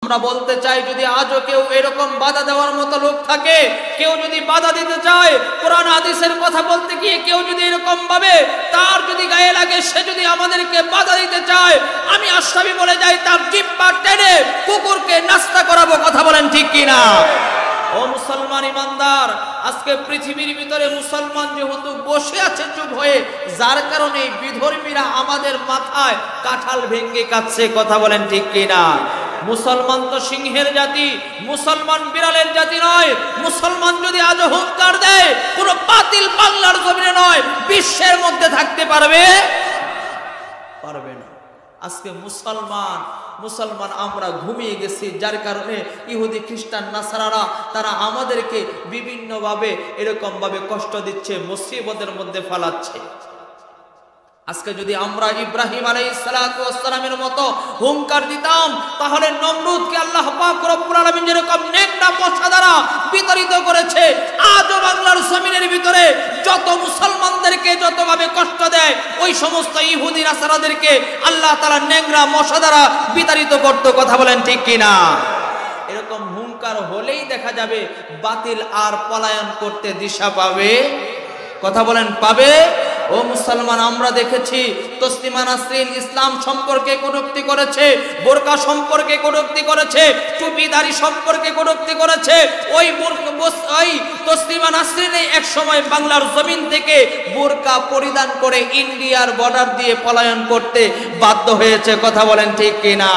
আমরা বলতে চাই, যদি আজও কেউ এরকম বাধা দেওয়ার মতো লোক থাকে, কেউ যদি বাধা দিতে চায়, কোরআন হাদিসের কথা বলতে গিয়ে কেউ যদি এরকম ভাবে তার যদি গায়ে লাগে, সে যদি আমাদেরকে বাধা দিতে চায়, আমি আশরাফি বলে যাই, তার জিহ্বা টেনে কুকুরকে নাস্তা করাবো। কথা বলেন ঠিক কিনা? ও মুসলমান ইমানদার, আজকে পৃথিবীর ভিতরে মুসলমান যেহেতু বসে আছে চুপ হয়ে, যার কারণে বিধর্মীরা আমাদের মাথায় কাঁঠাল ভেঙ্গে কাটছে। কথা বলেন ঠিক কিনা? মুসলমান তো সিংহের জাতি, মুসলমান বিড়ালের জাতি নয়। মুসলমান যদি আজ হুঙ্কার দেয়, কোনো বাতিল বাংলার জমিনে নয়, বিশ্বের মধ্যে থাকতে পারবে না। আজকে মুসলমান আমরা ঘুমিয়ে গেছি, যার কারণে ইহুদি খ্রিস্টান নাসারারা তারা আমাদেরকে বিভিন্নভাবে এরকম ভাবে কষ্ট দিচ্ছে, মুসিবতের মধ্যে ফেলাচ্ছে। আজকে যদি আমরা ইব্রাহিম আলাইহিস সালাতু ওয়াস সালামের মতো হুঙ্কার দিতাম, তাহলে নমরুদকে আল্লাহ পাক রব্বুল আলামিন যেরকম নেকড়া মশা দ্বারা বিতাড়িত করেছে, আজও বাংলার জমিনের ভিতরে যত মুসলমানদেরকে যতভাবে কষ্ট দেয়, ওই সমস্ত ইহুদি নাসারাদেরকে আল্লাহ তাআলা নেকড়া মশা দ্বারা বিতাড়িত করত। কথা বলেন ঠিক কিনা? এরকম হুঙ্কার হলেই দেখা যাবে বাতিল আর পলায়ন করতে দিশা পাবে। কথা বলেন পাবে? ও মুসলমান, আমরা দেখেছি তসলিমা নাসরিন ইসলাম সম্পর্কে কটূক্তি করেছে, বোরকা সম্পর্কে কটূক্তি করেছে, টুপিদারি সম্পর্কে কটূক্তি করেছে। ওই তসলিমা নাসরিন এক সময় বাংলার জমিন থেকে বোরকা পরিধান করে ইন্ডিয়ার বর্ডার দিয়ে পলায়ন করতে বাধ্য হয়েছে। কথা বলেন ঠিক কিনা?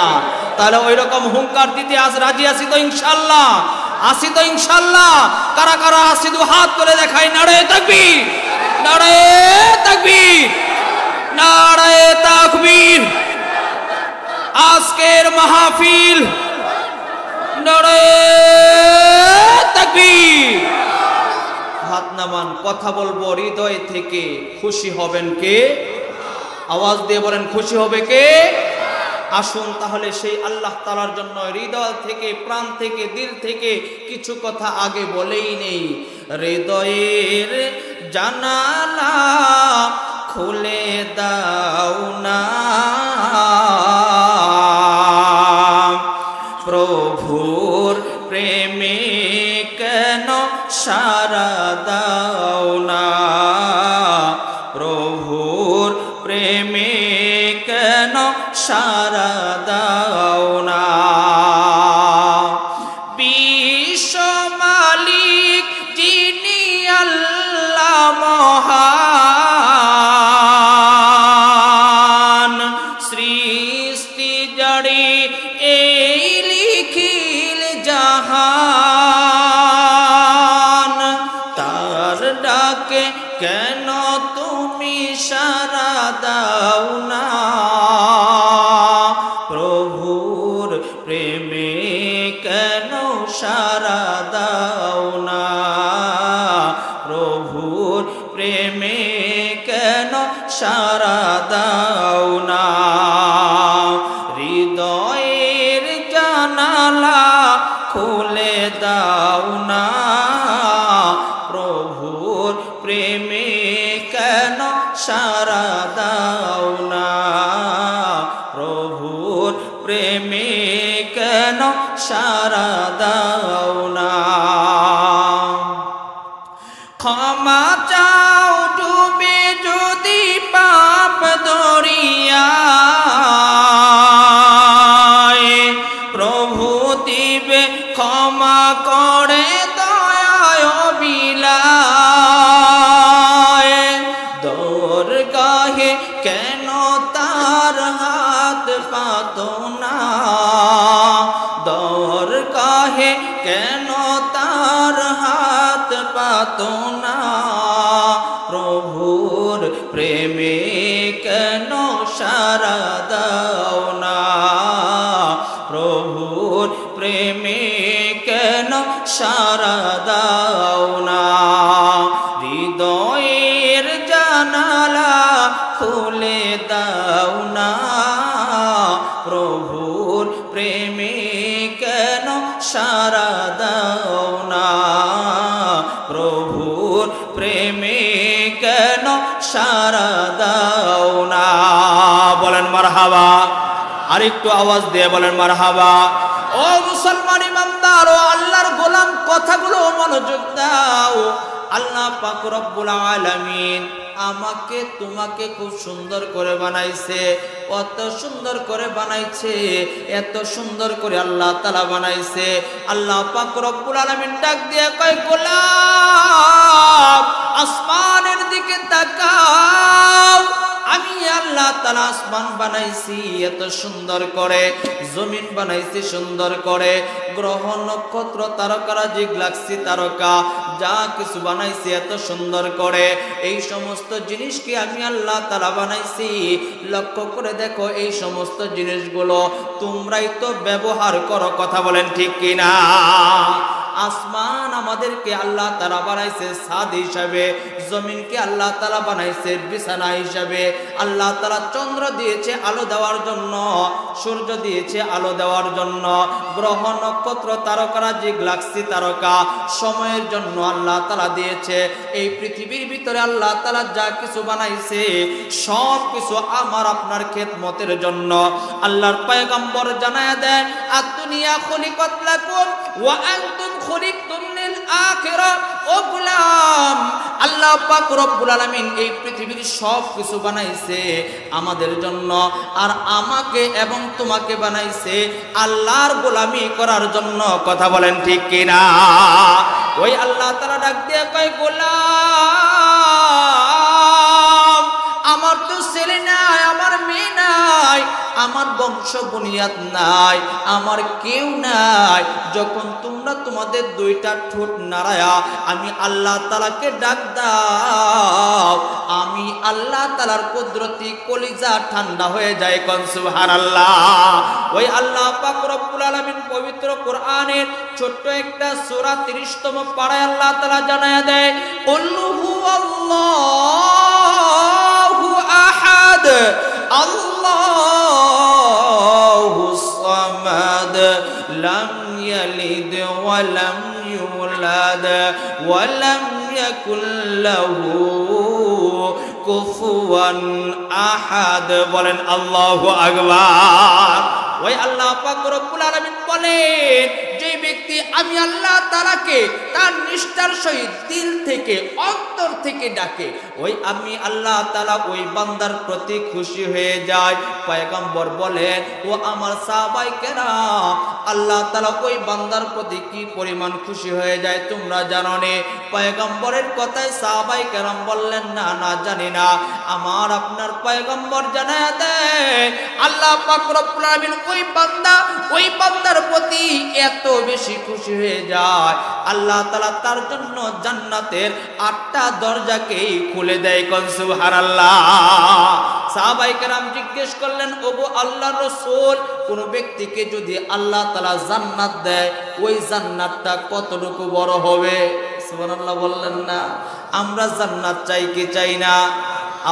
তাহলে ওই রকম হুঙ্কার দিতে আজ রাজি আছি তো ইনশাআল্লাহ? আসি তো ইনশাআল্লাহ? কারা কারা আসি? দু হাত তুলে দেখাই। নারে তাকবীর, নারে তাকবীর, নারে তাকবীর। আজকের মাহফিল নারে তাকবীর। হাত নামান, কথা বলবো হৃদয় থেকে। খুশি হবেন কে? আওয়াজ দিয়ে বলেন, খুশি হবে কে? আসুন তাহলে সেই আল্লাহ তাআলার জন্য হৃদয় থেকে, প্রাণ থেকে, দিল থেকে কিছু কথা আগে বলেই নেই। হৃদয়ের জানালা খুলে দাও না, প্রভুর প্রেমে কেন সারা দাও না, প্রভুর প্রেমে কেন সারা দাও না। বিশ্ব মালিক যিনি আল্লাহ মহান, সৃষ্টি জড়ে এই লিখিল জাহান, তার ডাকে কেন তুমি সারা দাও না, প্রভুর প্রেমে কেন সারা দাও না, প্রভুর প্রেমে কেন সারা দাও না। হৃদয়ের জানালা খুলে দাও না, প্রভুর প্রেমে কেন সারা দাও না, প্রভুর প্রেমে কেন সারা দাও না। ক্ষমা চাও ডুবে যদি পাপ দরিয়ায়, প্রভু দিবে ক্ষমা করে দয়ায় বিলায়। দরগাহে কেন তার হাত পাতো না, দরগাহে কেন তার হাত পাতো না, প্রভুর প্রেমে কেন সারা দাও না, প্রভুর প্রেমে কেন সারা দাও না। হৃদয়ের জানালা খুলে দাও না, প্রভুর প্রেমে কেন সারা দাও না, প্রভুর প্রেমে কেন সারা দাও না। বলেন মারহাবা। আরেকটু আওয়াজ দিয়ে বলেন মারহাবা। ও মুসলমান ইমানদার ও আল্লাহর গোলাম, কথাগুলো মনোযোগ দাও। আল্লাহ পাক রব্বুল আলামিন আমাকে তোমাকে খুব সুন্দর করে বানাইছে, কত সুন্দর করে বানাইছে, এত সুন্দর করে আল্লাহ তাআলা বানাইছে। আল্লাহ পাক রব্বুল আলামিন ডাক দিয়ে কয়, গোলাম আসমানের দিকে তাকাও, আমি আল্লাহ তাআলা আসমান বানাইছি এত সুন্দর করে, জমিন বানাইছি সুন্দর করে, গ্রহ নক্ষত্র তারকারাজি গ্যালাক্সি তারকা যা কিছু বানাইছি এত সুন্দর করে। এই সমস্ত জিনিসকে আমি আল্লাহ তাআলা বানাইছি। লক্ষ্য করে দেখো এই সমস্ত জিনিসগুলো তোমরাই তো ব্যবহার করো, কথা বলেন ঠিক কিনা? আসমান আমাদেরকে আল্লাহ তাআলা বানাইছে ছাদ হিসাবে, জমিনকে আল্লাহ তাআলা বানাইছে বিছানা হিসাবে, আল্লাহ তাআলা চন্দ্র দিয়েছে আলো দেওয়ার জন্য, সূর্য দিয়েছে আলো দেওয়ার জন্য, গ্রহ নক্ষত্র তারকারাজি গ্যালাক্সি তারকা সময়ের জন্য আল্লাহ তাআলা দিয়েছে। এই পৃথিবীর ভিতরে আল্লাহ তাআলা যা কিছু বানাইছে সব কিছু আমার আপনার খেদমতের জন্য। আল্লাহর পয়গম্বর জানায়া দেয়, আদ-দুনিয়া খুলিকাত লাকুম ওয়া আনতুম খুলিকতুম লিল আখিরাহ। ও গোলাম, আল্লাহ পাক রব্বুল আলামিন এই পৃথিবীর সব কিছু বানাইছে আমাদের জন্য, আর আমাকে এবং তোমাকে বানাইছে আল্লাহর গোলামি করার জন্য, কথা বলেন ঠিক কিনা? ওই আল্লাহ তাআলা ডাক দিয়ে কয়, গোলাম আমার তো ছেলে নাই, আমার মেয়ে নাই, আমার বংশ বুনিয়াদ নাই, আমার কেউ নাই। যখন তোমরা তোমাদের দুইটা ঠোঁট নাড়ায়া আমি আল্লাহ তাআলাকে ডাক দাও, আমি আল্লাহ তাআলার কুদরতি কলিজা ঠান্ডা হয়ে যায়, কোন সুবহানাল্লাহ। ওই আল্লাহ পাক রব্বুল আলামিন পবিত্র কোরআনের ছোট্ট একটা সূরা 30তম পারায় আল্লাহ তাআলা জানায়া দেয়, কুল হুয়াল্লাহু আহাদ আল্লাহুস সামাদ লাম ইয়ালিদ ওয়া লাম ইউলাদ ওয়া লাম ইয়াকুল লাহু কুফুয়ান আহাদ। বলেন আল্লাহু আকবার। ওই আল্লাহ পাক রব্বুল আলামিন বলেন, যে ব্যক্তি আমি আল্লাহ তাআলাকে তার নিষ্ঠার সহিত দিল থেকে অন্তর থেকে ডাকে, ওই আমি আল্লাহ তাআলা ওই বান্দার প্রতি খুশি হয়ে যায়। পয়গম্বর বলেন, ও আমার সাহাবায়ে কেরাম, আল্লাহ তাআলা ওই বান্দার প্রতি কি পরিমাণ খুশি হয়ে যায় তোমরা জানো না? পয়গম্বরের কথায় সাহাবায়ে কেরাম বললেন, না না জানি না। আমার আপনার পয়গম্বর জানায়া দেয়, আল্লাহ পাক রব্বুল আলামিন ওই বান্দার প্রতি এত বেশি খুশি হয়ে যায়, আল্লাহ তাআলা তার জন্য জান্নাতের 8টা দরজাকেই খুলে দেয়, কোন সুবহানাল্লাহ। সাহাবায়ে কেরাম জিজ্ঞেস করলেন, ওগো আল্লাহর রাসূল, কোন ব্যক্তিকে যদি আল্লাহ তাআলা জান্নাত দেয়, ওই জান্নাতটা কতটুকু বড় হবে? সুবহানাল্লাহ বললেন না? আমরা জান্নাত চাই কি চাই না?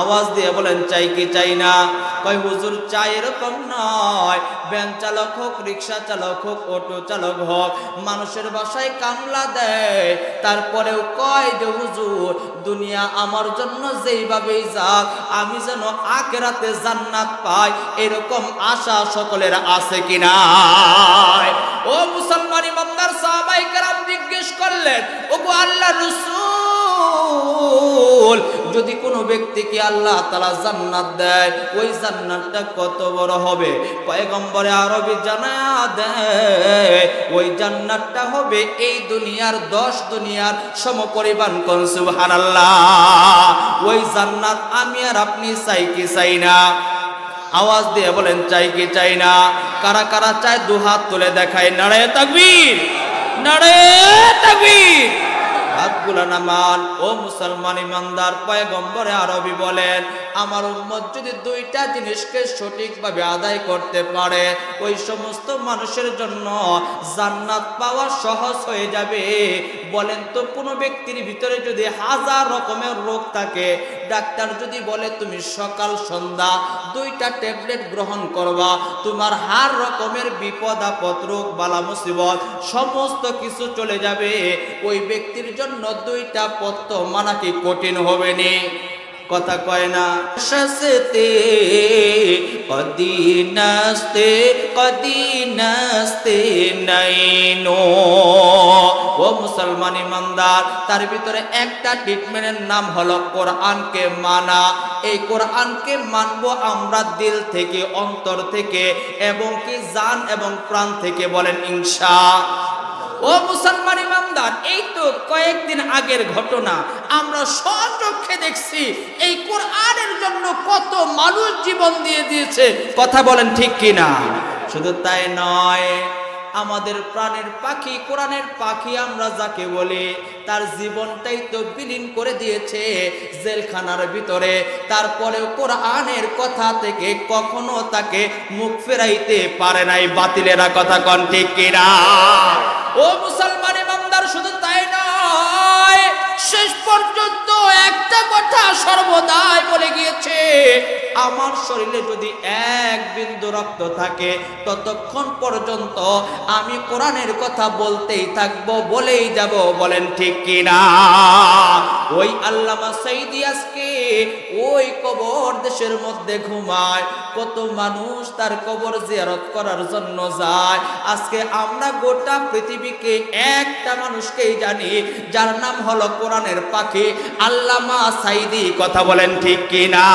আওয়াজ দিয়ে বলেন, চাই কি চাই না? কয় হুজুর চাই এরকম নয়, ভ্যান চালক হোক, রিক্সা চালক হোক, অটো চালক হোক, মানুষের বাসায় কামলা দেয়, তারপরেও কয় যে হুজুর দুনিয়া আমার জন্য যেইভাবেই যাক আমি যেন আখিরাতে জান্নাত পাই, এরকম আশা সকলের আছে কিনা? ও মুসলমান ইমানদার, সাহাবায়ে কেরাম জিজ্ঞেস করলেন, ওগো আল্লাহর রাসূল, যদি কোনো ব্যক্তিকে আল্লাহ তাআলা জান্নাত দেয়, ওই জান্নাতটা কত বড় হবে? পয়গম্বরে আরবি জানায়া দেয়, ওই জান্নাতটা হবে এই দুনিয়ার 10 দুনিয়ার সমপরিমাণ, কোন সুবহানাল্লাহ। ওই জান্নাত আমি আর আপনি চাই কি চাই না? আওয়াজ দিয়ে বলেন, চাই কি চাই না? কারা কারা চায় দুহাত তুলে দেখায়, নারে তাকবীর, নারে তাকবীর। হাতগুলো নামান। ও মুসলমান ইমানদার, পয়গম্বরে আরবি বলেন, আমার উম্মত যদি দুইটা জিনিসকে সঠিকভাবে আদায় করতে পারে, ওই সমস্ত মানুষের জন্য জান্নাত পাওয়া সহজ হয়ে যাবে। বলেন তো, কোনো ব্যক্তির ভিতরে যদি 1000 রকমের রোগ থাকে, ডাক্তার যদি বলে তুমি সকাল সন্ধ্যা 2টা ট্যাবলেট গ্রহণ করবা, তোমার হার রকমের বিপদ আপদ, রোগ বালা মুসিবত সমস্ত কিছু চলে যাবে। ওই ব্যক্তির জন্য 2টা পথ্য মানা কি কঠিন হবে না? কথা কয় না। সস্তে কদি নাস্তে নাইনো। ও মুসলমান ইমানদার, তার ভিতরে একটা ট্রিটমেন্টের নাম হলো কোরআনকে মানা। এই কোরআনকে মানবো আমরা দিল থেকে, অন্তর থেকে এবং কি জান এবং প্রাণ থেকে, বলেন ইনশাআল্লাহ। ও মুসলমান ইমানদার, এই তো কয়েকদিন আগের ঘটনা, আমরা স্বচক্ষে দেখছি এই কোরআনের জন্য কত মানুষ জীবন দিয়ে দিয়েছে, কথা বলেন ঠিক কিনা। শুধু তাই নয়, আমাদের প্রাণের পাখি, কোরআনের পাখি আমরা যাকে বলি, তার জীবনটাই তো বিলীন করে দিয়েছে জেলখানার ভিতরে। তারপরেও কোরআনের কথা থেকে কখনো তাকে মুখ ফেরাইতে পারে নাই বাতিলেরা, কথা কন ঠিক কিনা। ও মুসলমান ইমানদার, শুধু তাই নয়, শেষ পর্যন্ত একটা কথা সর্বদাই বলে গিয়েছে, আমার শরীরে যদি এক বিন্দু রক্ত থাকে ততক্ষণ পর্যন্ত আমি কোরআনের কথা বলতেই থাকবো, বলেই যাব, বলেন ঠিক কিনা। ওই আল্লামা সাঈদী আজকে ওই কবর দেশের মধ্যে ঘুমায়, কত মানুষ তার কবর জিয়ারত করার জন্য যায়। আজকে আমরা গোটা পৃথিবীকে একটা মানুষকেই জানি, যার নাম হলো কোরআনের পাখি আল্লামা সাঈদী, কথা বলেন ঠিক কিনা।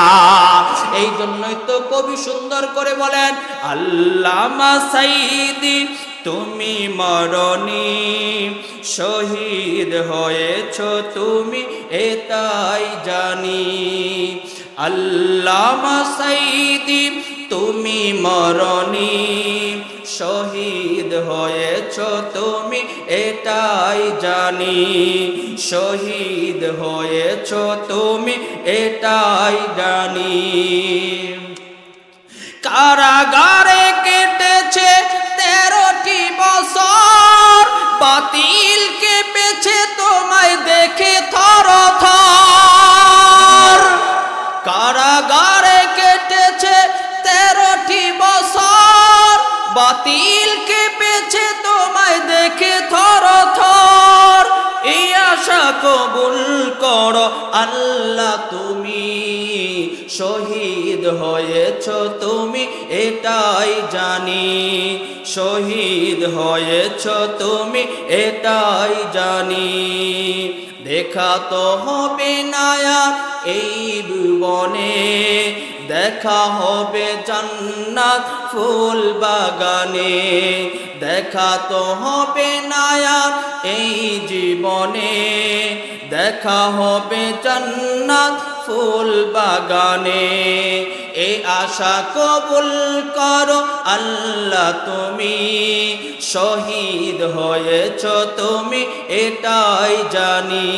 এই জন্যই তো কবি সুন্দর করে বলেন, আল্লামা সাঈদী তুমি মরণি, শহীদ হয়েছ তুমি এটাই জানি। আল্লামা সাঈদী তুমি মরণি, শহীদ হয়েছ তুমি এটাই জানি। শহীদ হয়েছ তুমি এটাই জানি। কারাগারে কেটেছে 13টি বছর, বাতিল কেঁপেছে তোমায় দেখে থর থর। কারাগারে কেটেছে 13টি বছর, বাতিল কেঁপেছে তোমায় দেখে থর থর। এই আশা কবুল করো আল্লাহ তুমি, শহীদ হয়েছ তুমি এটাই জানি। শহীদ হয়েছ তুমি এটাই জানি। দেখা তো হবে না এই ভুবনে, দেখা হবে জান্নাত ফুল বাগানে। দেখা তো হবে না এই জীবনে, দেখা হবে জান্নাত ফুল বাগানে। এই আশা কবুল করো আল্লাহ তুমি, শহীদ হয়েছ তুমি এটাই জানি।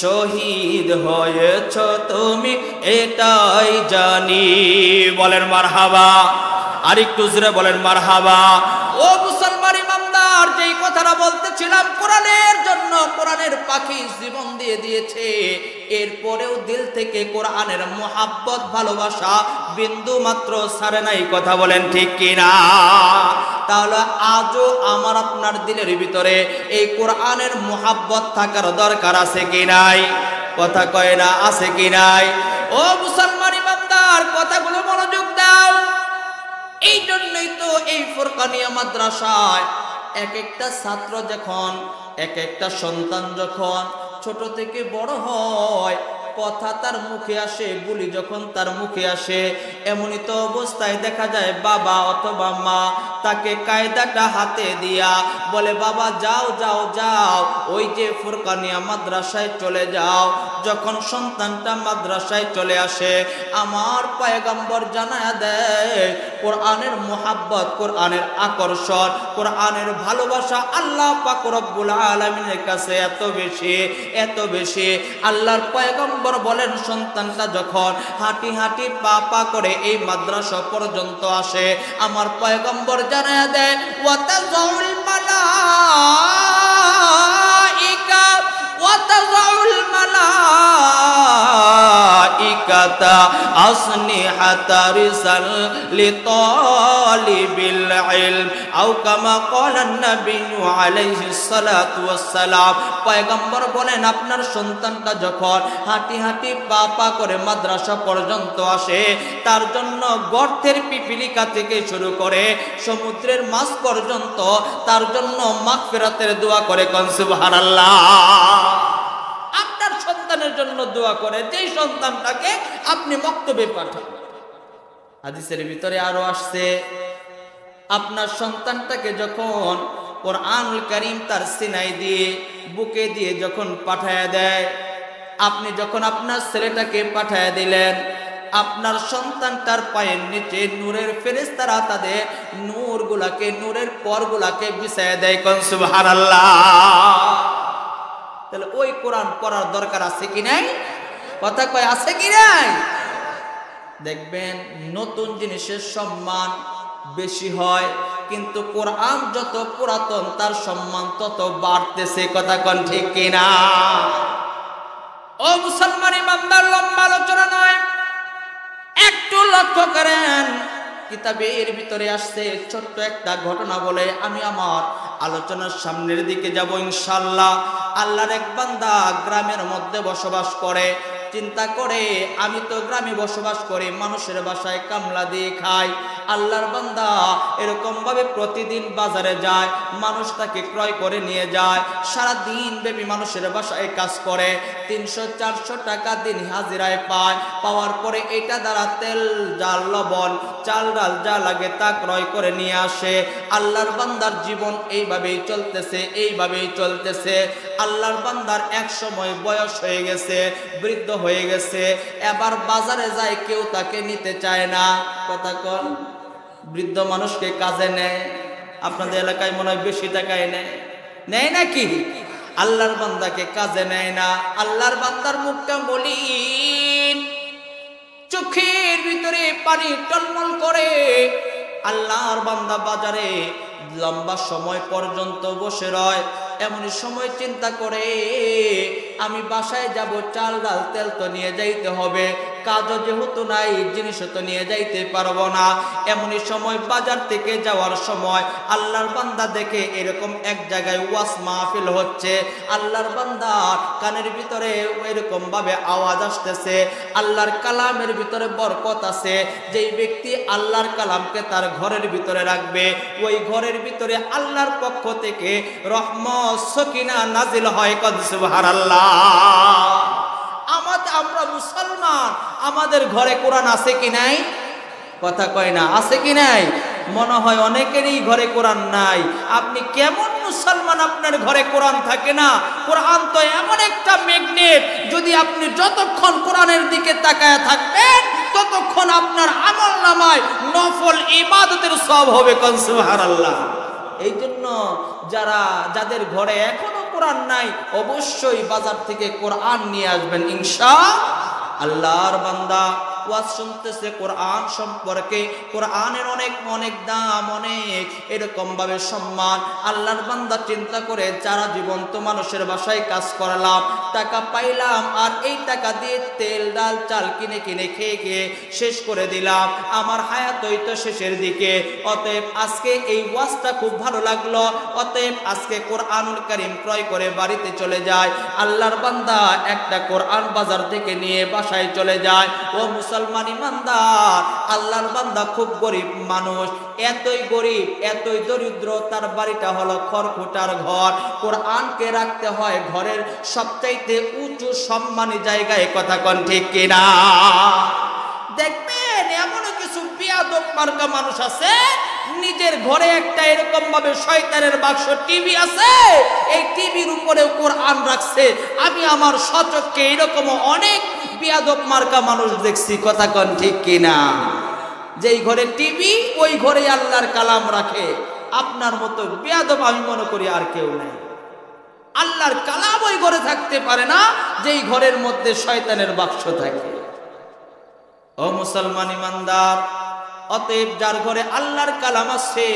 শহীদ হয়েছ তুমি এটাই জানি, বলেন মারহাবা। আরেকটু জোরে বলেন মারহাবা। ও মুসলমান ইমানদার, যেই কথাটা বলতেছিলাম, কোরআনের জন্য কোরআনের পাখি জীবন দিয়ে দিয়েছে, এরপরেও দিল থেকে কোরআনের মুহাব্বত, ভালোবাসা বিন্দু মাত্র ছাড়ে নাই, কথা বলেন ঠিক কিনা। তাহলে আজও আমার আপনার দিলের ভিতরে এই কোরআনের মুহাব্বত থাকার দরকার আছে কি নাই, কথা কয় না, আছে কি নাই। ও মুসলমান ইমানদার, কথাগুলো মনোযোগ দাও। এই জন্যই তো এই ফুরকানিয়া মাদ্রাসায় এক একটা ছাত্র যখন, এক একটা সন্তান যখন ছোট থেকে বড় হয়, কথা তার মুখে আসে, বলি যখন তার মুখে আসে, এমনই তো অবস্থায় দেখা যায় বাবা অথবা মা তাকে কায়দাটা হাতে দিয়া বলে, বাবা যাও যাও যাও, ওই যে ফুরকানিয়া মাদ্রাসায় চলে যাও। যখন সন্তানটা মাদ্রাসায় চলে আসে, আমার পয়গম্বর জানায়া দেয় কোরআনের মুহাব্বত, কোরআনের আকর্ষণ, কোরআনের ভালোবাসা আল্লাহ পাক রব্বুল আলামিনের কাছে এত বেশি, এত বেশি। আল্লাহর পয়গম্বর বলেন, সন্তানটা যখন হাঁটি হাঁটি পা পা করে এই মাদ্রাসা পর্যন্ত আসে, আমার পয়গম্বর জানায়া দেয়, ওয়াতাজাউল মালাইকা, ওয়াতাজাউল মালাইকা الملائكة أجنحة رسل لطالب العلم أو كما قال النبي عليه الصلاة والسلام পয়গম্বর বলেন আপনার সন্তানটা যখন হাঁটি হাঁটি পা পা করে মাদ্রাসা পর্যন্ত আসে তার জন্য গর্তের পিপিলিকা থেকে শুরু করে সমুদ্রের মাছ পর্যন্ত তার জন্য মাগফিরাতের দোয়া করে কোন সুবহানাল্লাহ। আপনার সন্তানের জন্য দোয়া করে যেই সন্তানটাকে আপনি মক্তবে পাঠান। হাদিসের ভিতরে আরো আসছে আপনার সন্তানটাকে যখন কোরআনুল কারীম তার সিনাই দিয়ে বুকে দিয়ে যখন পাঠায়া দেয়, আপনি যখন আপনার ছেলেটাকে পাঠায়া দিলেন আপনার সন্তানটার পায়ের নিচে নূরের ফেরেশতারা তাদের নূরগুলাকে নূরের পরগুলাকে বিছায়া দেয় কোন সুবহানাল্লাহ। তাহলে ওই কোরআন পড়ার দরকার আছে কি নাই? কথা কয় আছে কি নাই? দেখবেন নতুন জিনিসের সম্মান বেশি হয় কিন্তু কোরআন যত পুরাতন তার সম্মান তত বাড়তেছে। কথা কোন ঠিক কিনা? ও মুসলমান ইমানদার, লম্বা আলোচনা নয়, একটু লক্ষ্য করেন। কিতাবের ভিতরে আসছে ছোট্ট একটা ঘটনা বলে আমি আমার আলোচনার সামনের দিকে যাব ইনশাআল্লাহ। আল্লাহর এক বান্দা গ্রামের মধ্যে বসবাস করে, চিন্তা করে আমি তো গ্রামে বসবাস করি, মানুষের বাসায় কামলা দিয়ে খাই। আল্লাহর বান্দা এরকম ভাবে প্রতিদিন বাজারে যায়, মানুষ তাকে ক্রয় করে নিয়ে যায়, সারা দিন ব্যাপী মানুষের বাসায় কাজ করে, 300-400 টাকা দিন হাজিরায় পায়। পাওয়ার পরে এটা দ্বারা তেল জাল লবণ চাল ডাল যা লাগে তা ক্রয় করে নিয়ে আসে। আল্লাহর বান্দার জীবন এইভাবেই চলতেছে, এইভাবেই চলতেছে। আল্লাহর বান্দার এক সময় বয়স হয়ে গেছে, বৃদ্ধ হয়ে গেছে, এবার বাজারে যায় কেউ তাকে নিতে চায় না। কথা কন, বৃদ্ধ মানুষকে কাজে নেয়, আপনাদের এলাকায় মনে হয় বেশি টাকায় নেয় নাকি? আল্লাহর বান্দাকে কাজে নেয় না। আল্লাহর বান্দার মুখটা মলিন, চোখের ভিতরে পানি টলমল করে। আল্লাহর বান্দা বাজারে লম্বা সময় পর্যন্ত বসে রয়। এমনই সময় চিন্তা করে আমি বাসায় যাব, চাল ডাল তেল তো নিয়ে যাইতে হবে, কাজও যেহেতু নাই জিনিসও তো নিয়ে যাইতে পারবো না। এমনই সময় বাজার থেকে যাওয়ার সময় আল্লাহর বান্দা দেখে এরকম এক জায়গায় ওয়াজ মাহফিল হচ্ছে। আল্লাহর বান্দা কানের ভিতরে এরকম ভাবে আওয়াজ আসতেছে, আল্লাহর কালামের ভিতরে বরকত আছে। যেই ব্যক্তি আল্লাহর কালামকে তার ঘরের ভিতরে রাখবে, ওই ঘরের ভিতরে আল্লাহর পক্ষ থেকে রহমত সকিনা নাজিল হয়। কদ সুবহানাল্লাহ। আমরা মুসলমান, আমাদের ঘরে কোরআন আছে কি নাই? কথা কয় না, আছে কি নাই? মনে হয় অনেকেরই ঘরে কোরআন নাই। আপনি কেমন মুসলমান আপনার ঘরে কোরআন থাকে না? কোরআন তো এমন একটা ম্যাগনেট, যদি আপনি যতক্ষণ কোরআনের দিকে তাকায় থাকবেন ততক্ষণ আপনার আমলনামায় নফল ইবাদতের সওয়াব হবে। কোন সুবহানাল্লাহ। এই জন্য যাদের ঘরে এখনো কোরআন নাই অবশ্যই বাজার থেকে কোরআন নিয়ে আসবেন ইনশাআল্লাহর বান্দা ওয়াজ শুনতেছে কোরআন সম্পর্কে, কোরআনের অনেক অনেক দাম, অনেক এরকম ভাবে সম্মান। আল্লাহর বান্দা চিন্তা করে যারা জীবন্ত মানুষের বাসায় কাজ করলাম, টাকা পাইলাম, আর এই টাকা দিয়ে তেল ডাল চাল কিনে কিনে খেয়ে খেয়ে শেষ করে দিলাম, আমার হায়াত হইতো শেষের দিকে। অতএব আজকে এই ওয়াজটা খুব ভালো লাগলো, অতএব আজকে কোরআনুল কারীম ক্রয় করে বাড়িতে চলে যায়। আল্লাহর বান্দা একটা কোরআন বাজার থেকে নিয়ে বাসায় চলে যায়। ও মুসলমান ইমানদার, আল্লাহর বান্দা খুব গরিব মানুষ, এতই গরিব এতই দরিদ্র, তার বাড়িটা হলো খড়কুটার ঘর। কোরআনকে রাখতে হয় ঘরের সবচাইতে উঁচু সম্মানী জায়গায়। কথা কোন ঠিক কিনা? দেখবেন এমন কিছু বিয়াদব মার্কা মানুষ আছে, নিজের ঘরে একটা এরকম ভাবে শয়তানের বাক্স টিভি আছে, এই টিভির উপরে কোরআন রাখছে। আমি আমার সচক্ষে এরকম অনেক বিয়াদব মার্কা মানুষ দেখছি। কথা কোন ঠিক কিনা? যেই ঘরে টিভি ওই ঘরে আল্লাহর কালাম রাখে। আপনার মতো বিয়াদব আমি মনে করি আর কেউ নেই। আল্লাহর কালাম ওই ঘরে থাকতে পারে না যেই ঘরের মধ্যে শয়তানের বাক্স থাকে। ও মুসলমান ইমানদার, অতএব যার ঘরে আল্লাহর কালাম আছে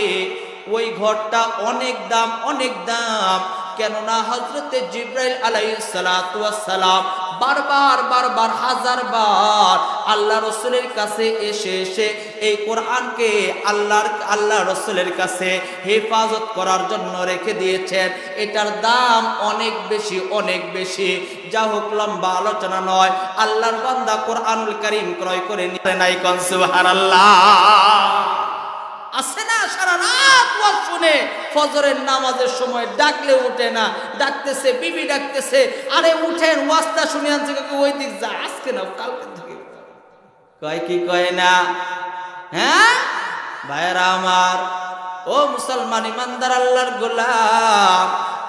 ওই ঘরটা অনেক দাম, অনেক দাম। কেননা হযরতে জিবরাইল আলাইহিস সালাতু ওয়াস সালাম বারবার হাজার বার আল্লাহ রসুলের কাছে এসে এসে এই কোরআনকে আল্লাহ রসুলের কাছে হেফাজত করার জন্য রেখে দিয়েছেন। এটার দাম অনেক বেশি, অনেক বেশি। যা হোক, লম্বা আলোচনা নয়। আল্লাহর বান্দা কোরআনুল কারীম ক্রয় করে নিতে নাই। কোন সুবহানাল্লাহ। আছে না সারা রাত ওয়াজ শুনে, ফজরের নামাজের সময় ডাকলে উঠে না, ডাকতেছে, বিবি ডাকতেছে, আরে উঠেন ওয়াজটা শুনে আনছে, ওই দিক যা, আজকে না কালকে থেকে কয় কি কয় না? হ্যাঁ ভাইরা আমার, ও মুসলমান ইমানদার আল্লাহর গোলাম,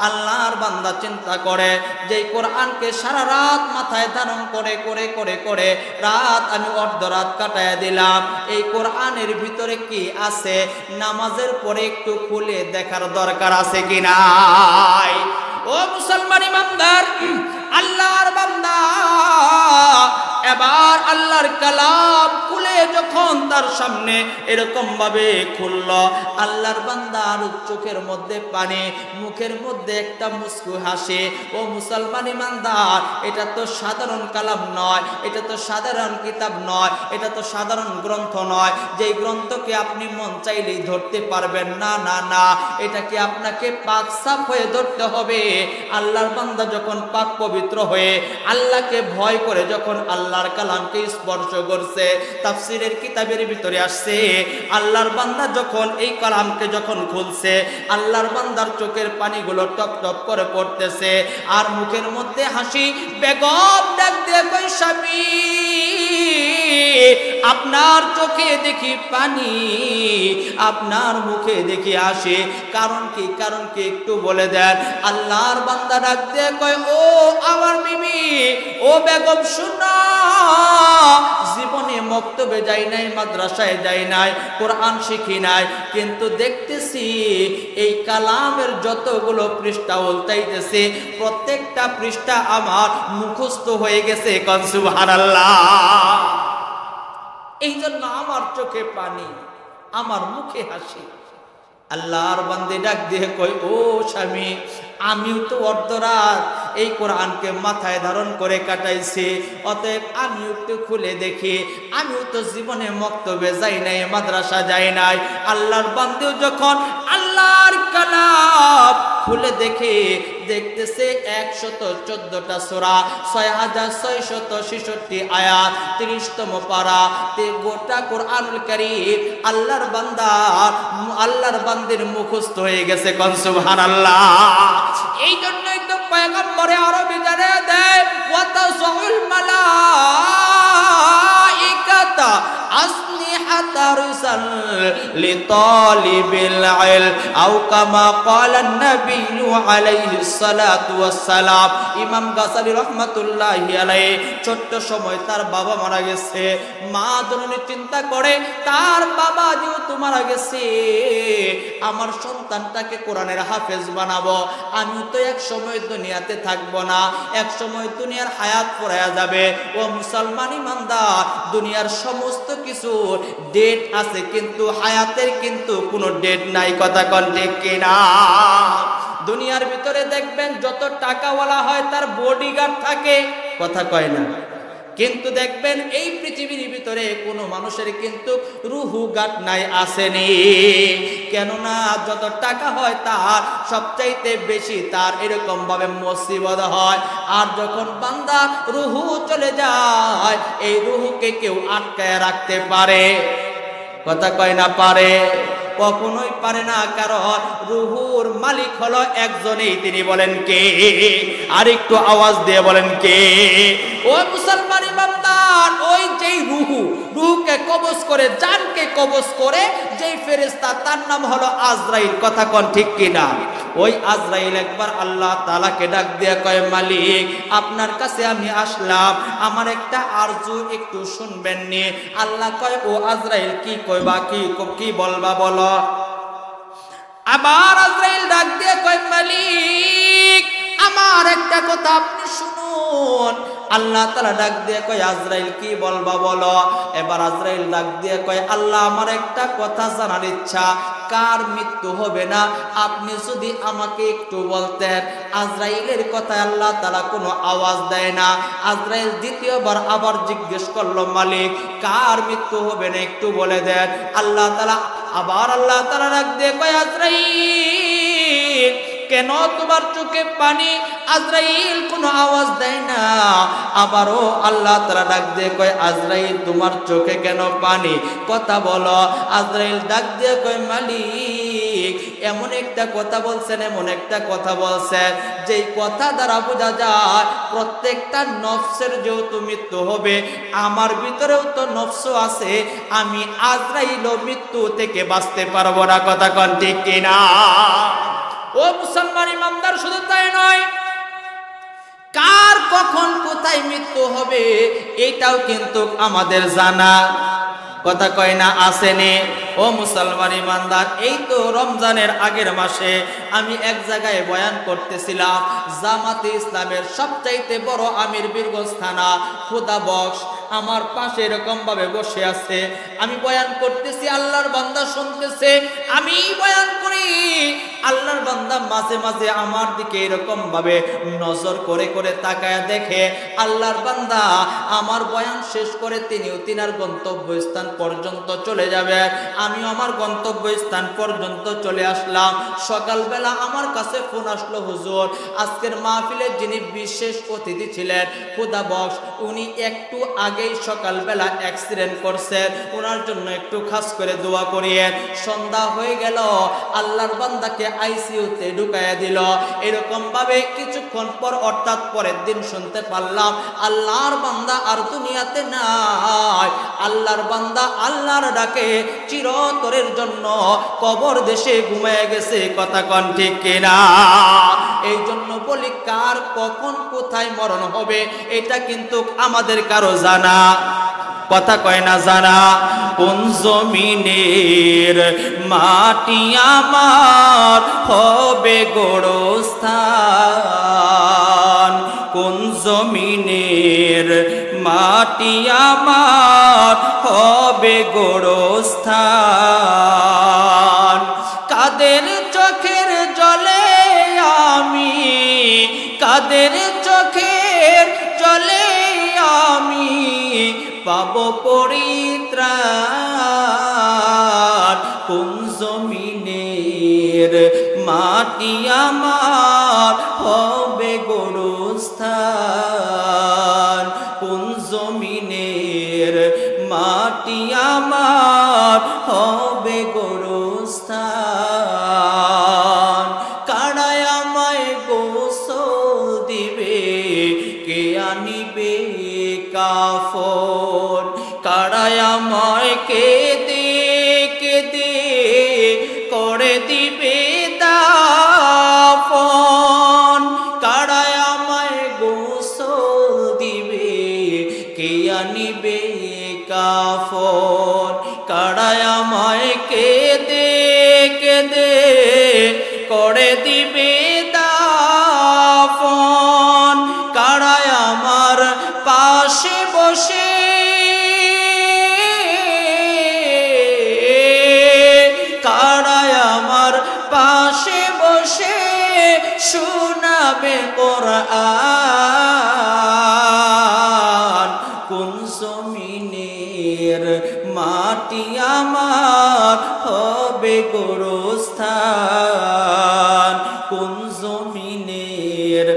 আল্লাহর বান্দা চিন্তা করে যে কোরআনকে সারা রাত মাথায় ধারণ করে করে করে করে রাত আমি অর্ধরাত কাটায় দিলাম, এই কোরআনের ভিতরে কি আছে নামাজের পরে একটু খুলে দেখার দরকার আছে কি নাই? ও মুসলমান ইমানদার আল্লাহর বান্দা, এবার আল্লাহর কালাম খুলে যখন তার সামনে এরকম ভাবে খুলল, আল্লাহর বান্দার চোখের মধ্যে পানি, মুখের মধ্যে একটা মুস্কু হাসি। ও মুসলমান ইমানদার, এটা তো সাধারণ কালাম নয়, এটা তো সাধারণ কিতাব নয়, এটা তো সাধারণ গ্রন্থ নয়, যেই গ্রন্থকে আপনি মন চাইলেই ধরতে পারবেন না। না না, এটাকে আপনাকে পাক সাফ হয়ে ধরতে হবে। আল্লাহর বান্দা যখন পাক পবিত্র হয়ে আল্লাহকে ভয় করে যখন আল্লাহর কালামকে স্পর্শ করছে, তাফসীরের কিতাবের ভিতরে আসছে, আল্লাহর বান্দা যখন এই কালামকে যখন খুলছে, আল্লাহর বান্দার চোখের পানিগুলো টপ টপ করে পড়তেছে, আর মুখের মধ্যে হাসি। বেগম ডাক দিয়ে কই, স্বামী আপনার চোখে দেখি পানি, আপনার মুখে দেখি হাসি, কারণ কি? কারণ কি একটু বলে দেন। আল্লাহর বান্দা ডাক দিয়ে কয়, ও আমার বিবি, ও বেগম শুনো, জীবনে মক্তবে যাই নাই, মাদ্রাসায় যাই নাই, কোরআন শিখি নাই, কিন্তু দেখতেছি এই কালামের যতগুলো পৃষ্ঠা উল্টাইতেছে প্রত্যেকটা পৃষ্ঠা আমার মুখস্থ হয়ে গেছে। কোন সুবহানাল্লাহ। এই জন্য আমার চোখে পানি, আমার মুখে হাসি। আল্লাহর বান্দে ডাক দিয়ে কই, ও স্বামী, আমিও তো অর্ধরাত এই কোরআনকে মাথায় ধারণ করে কাটাইছি, অতএব আমিও একটু খুলে দেখি, আমিও তো জীবনে মক্তবে যাই নাই, মাদ্রাসা যাই নাই। আল্লাহর বান্দেও যখন আল্লাহর কালাম খুলে দেখে, দেখতেছে 114টা সূরা, 6666 আয়াত, 30তম পারা, গোটা কোরআনুল কারীম আল্লাহর বান্দার মুখস্থ হয়ে গেছে। কোন সুবহানাল্লাহ। এই জন্যই তো পয়গম্বরে আরবি জানিয়ে দেয়, ওয়াতাসাউল মালাইকাতা আসনিহাতা রুসাল লিতালিবিল ইলম আও কামা ক্বালান নবিয়্যু আলাইহিস সালাতু ওয়াস সালাম। ইমাম গাসালি রাহমাতুল্লাহি আলাইহি ছোট্ট সময় তার বাবা মারা গেছে, মা জননী চিন্তা করে তার বাবা যেহেতু মারা গেছে, আমার সন্তানটাকে কোরআনের হাফেজ বানাবো, আমি তো এক সময় দুনিয়াতে থাকবো না, এক সময় দুনিয়ার হায়াত ফুরায়া যাবে। ও মুসলমান ইমানদার, দুনিয়ার সমস্ত কিছু ডেট আছে, কিন্তু হায়াতের কিন্তু কোনো ডেট নাই। কথা কোন ঠিক কিনা? দুনিয়ার ভিতরে দেখবেন যত টাকাওয়ালা হয় তার বডিগার্ড থাকে, কথা কয় না, কিন্তু দেখবেন এই পৃথিবীর ভিতরে কোনো মানুষের কিন্তু রুহু গার্ড নাই, আসেনি। কেননা যত টাকা হয় তার সবচাইতে বেশি তার এরকম ভাবে মুসিবত হয়। আর যখন বান্দা রুহু চলে যায়, এই রুহুকে কেউ আটকায় রাখতে পারে? কথা কয় না পারে, কখনোই পারে না, কারণ রুহুর মালিক হলো একজনই, তিনি বলেন কে? আর একটু আওয়াজ দিয়ে বলেন কে? ও মুসলমান ইমানদার, ওই যেই রুহুকে কবজ করে, জানকে কবজ করে যেই ফেরেশতা, তার নাম হলো আজরাইল। কথা কোন ঠিক কিনা? ওই আজরাইল একবার আল্লাহ তাআলাকে ডাক দিয়ে কয়, মালিক আপনার কাছে আমি আসলাম, আমার একটা আরজু একটু শুনবেন নি? আল্লাহ কয়, ও আজরাইল কি কইবা, কি বলবা বলো। আবার আজরাইল ডাক দিয়ে কয়, মালিক আমার একটা কথা আপনি শুনুন। আল্লাহ তাআলা ডাক দিয়ে কয়, আজরাইল কি বলবা বলো। এবার আজরাইল ডাক দিয়ে কয়, আল্লাহ আমার একটা কথা জানার ইচ্ছা, কার মৃত্যু হবে না? আপনি যদি আমাকে একটু বলতেন। আজরাইলের কথায় আল্লাহ তাআলা কোনো আওয়াজ দেয় না। আজরাইল দ্বিতীয়বার আবার জিজ্ঞেস করলো, মালিক কার মৃত্যু হবে না একটু বলে দেন। আল্লাহ তাআলা ডাক দিয়ে কয়, আজরাইল কেন তোমার চোখে পানি? আজরাইল কোনো আওয়াজ দেয় না। আবারও আল্লাহ তাআলা ডাক দিয়ে কয়, আজরাইল তোমার চোখে কেন পানি? কথা বলো। আজরাইল ডাক দিয়ে কয়, মালিক এমন একটা কথা বলছেন যেই কথা দ্বারা বোঝা যায় প্রত্যেকটা নফসের যেহেতু মৃত্যু হবে, আমার ভিতরেও তো নফস আছে, আমি আজরাইলও মৃত্যু থেকে বাঁচতে পারবো না। কথা কোন ঠিক কিনা? ও মুসলমান ইমানদার, শুধু তাই নয়, কার কখন কোথায় মৃত্যু হবে এটাও কিন্তু আমাদের জানা। কথা কয় না আসেনি? ও মুসলমান ইমানদার, এই তো রমজানের আগের মাসে আমি এক জায়গায় বয়ান করতেছিলাম। জামাতে ইসলামের সবচাইতে বড় আমির বীরগঞ্জ থানা খোদা বক্স আমার পাশে এরকম ভাবে বসে আছে। আমি বয়ান করতেছি, আল্লাহর বান্দা শুনতেছে, আমি বয়ান করি, আল্লাহর বান্দা মাঝে মাঝে আমার দিকে এরকম ভাবে নজর করে করে তাকায় দেখে। আল্লাহর বান্দা আমার বয়ান শেষ করে তিনিও তিনার গন্তব্যস্থান পর্যন্ত চলে যাবে, আমিও আমার গন্তব্যস্থান পর্যন্ত চলে আসলাম। সকালবেলা আমার কাছে ফোন আসলো, হুজুর আজকের মাহফিলের যিনি বিশেষ অতিথি ছিলেন খোদা বক্স, উনি একটু আগেই সকালবেলা অ্যাক্সিডেন্ট করছেন, ওনার জন্য একটু খাস করে দোয়া করিয়েন। সন্ধ্যা হয়ে গেল, আল্লাহর বান্দাকে আইসিইউতে ঢুকাইয়া দিল। এরকম ভাবে কিছুক্ষণ পর অর্থাৎ পরের দিন শুনতে পারলাম আল্লাহর বান্দা আর দুনিয়াতে নাই। আল্লাহর বান্দা আল্লাহর ডাকে চিরতরের জন্য কবর দেশে ঘুমিয়ে গেছে। কথা কোন ঠিক কিনা? এই জন্য বলি, কার কখন কোথায় মরণ হবে এটা কিন্তু আমাদের কারো জানা। কথা কয় না জানা? কোন জমিনের মাটি আমার হবে গোরস্থান, কোন জমিনের মাটি আমার হবে গোরস্থান। কাদের চোখের জলে আমি, কাদের চোখের জলে আমি পাবো পরিত্রাণ, কোন জমিনের মাটি আমার হবে গোরস্থান, কোন জমিনের মাটি আমার হবে গোরস্থান। কারায় আমায় গোসল দিবে, কে আনিবে কাফন, কারায় আমায় কেঁদে কেঁদে করে দিবে দাফন, কারায় আমায় গোসল দিবে, কে আনিবে কাফন, কারায় আমায় কেঁদে কেঁদে করে দিবে দাফন, কারায় আমার পাশে বসে কারায় আমার পাশে বসে শোনাবে কোরআন, কোন জমিনের মাটি আমার হবে গোরস্থান, কোন জমিনের